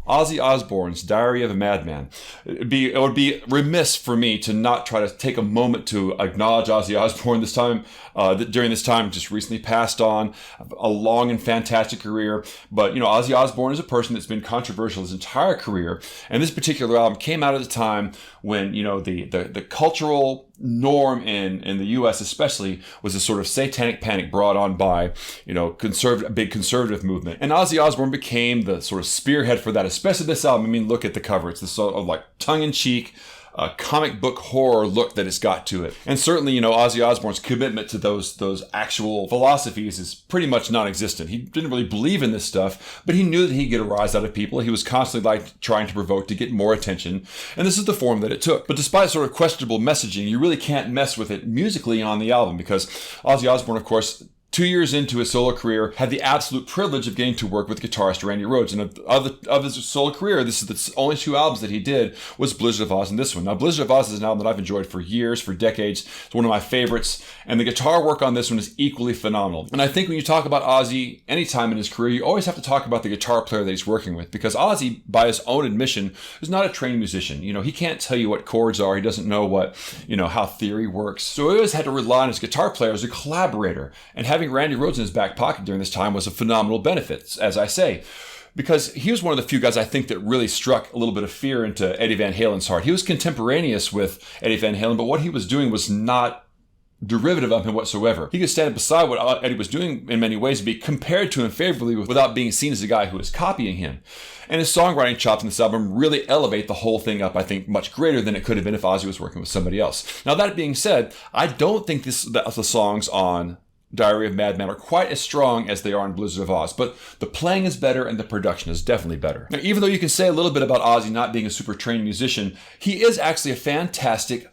Ozzy Osbourne's Diary of a Madman. It would be remiss for me to not try to take a moment to acknowledge Ozzy Osbourne this time. During this time, just recently passed on, a long and fantastic career. But, Ozzy Osbourne is a person that's been controversial his entire career. And this particular album came out at a time when, the cultural norm in the U.S. especially was a sort of satanic panic brought on by, a big conservative movement. And Ozzy Osbourne became the sort of spearhead for that, especially this album. I mean, look at the cover. It's this sort of like tongue-in-cheek, comic book horror look that it's got to it. And certainly, Ozzy Osbourne's commitment to those actual philosophies is pretty much non-existent. He didn't really believe in this stuff, but he knew that he'd get a rise out of people. He was constantly trying to provoke to get more attention. And this is the form that it took. But despite sort of questionable messaging, you really can't mess with it musically on the album, because Ozzy Osbourne, of course, 2 years into his solo career, had the absolute privilege of getting to work with guitarist Randy Rhoads. And of his solo career, this is the only 2 albums that he did was Blizzard of Oz and this one. Now, Blizzard of Oz is an album that I've enjoyed for years, for decades. It's one of my favorites. And the guitar work on this one is equally phenomenal. And I think when you talk about Ozzy anytime in his career, you always have to talk about the guitar player that he's working with, because Ozzy, by his own admission, is not a trained musician. He can't tell you what chords are. He doesn't know how theory works. So he always had to rely on his guitar player as a collaborator. And having Randy Rhoads in his back pocket during this time was a phenomenal benefit, as I say, because he was one of the few guys I think that really struck a little bit of fear into Eddie Van Halen's heart. He was contemporaneous with Eddie Van Halen, but what he was doing was not derivative of him whatsoever. He could stand beside what Eddie was doing in many ways and be compared to him favorably without being seen as a guy who was copying him. And his songwriting chops in this album really elevate the whole thing up, I think, much greater than it could have been if Ozzy was working with somebody else. Now, that being said, I don't think the songs on Diary of Madman are quite as strong as they are in Blizzard of Oz, but the playing is better and the production is definitely better. Now, even though you can say a little bit about Ozzy not being a super trained musician, he is actually a fantastic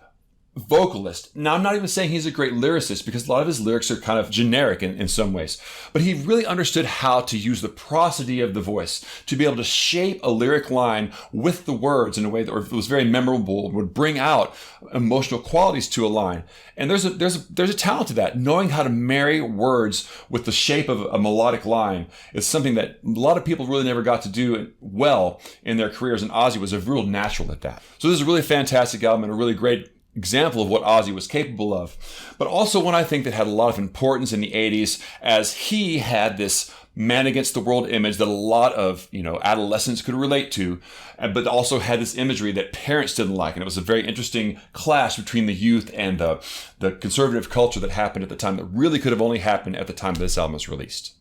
vocalist. Now, I'm not even saying he's a great lyricist, because a lot of his lyrics are kind of generic in some ways, but he really understood how to use the prosody of the voice to be able to shape a lyric line with the words in a way that was very memorable, would bring out emotional qualities to a line. And there's a talent to that. Knowing how to marry words with the shape of a melodic line is something that a lot of people really never got to do well in their careers, and Ozzy was a real natural at that. So this is a really fantastic album and a really great example of what Ozzy was capable of, but also one I think that had a lot of importance in the 80s, as he had this man against the world image that a lot of adolescents could relate to, but also had this imagery that parents didn't like. And it was a very interesting clash between the youth and the conservative culture that happened at the time, that really could have only happened at the time this album was released.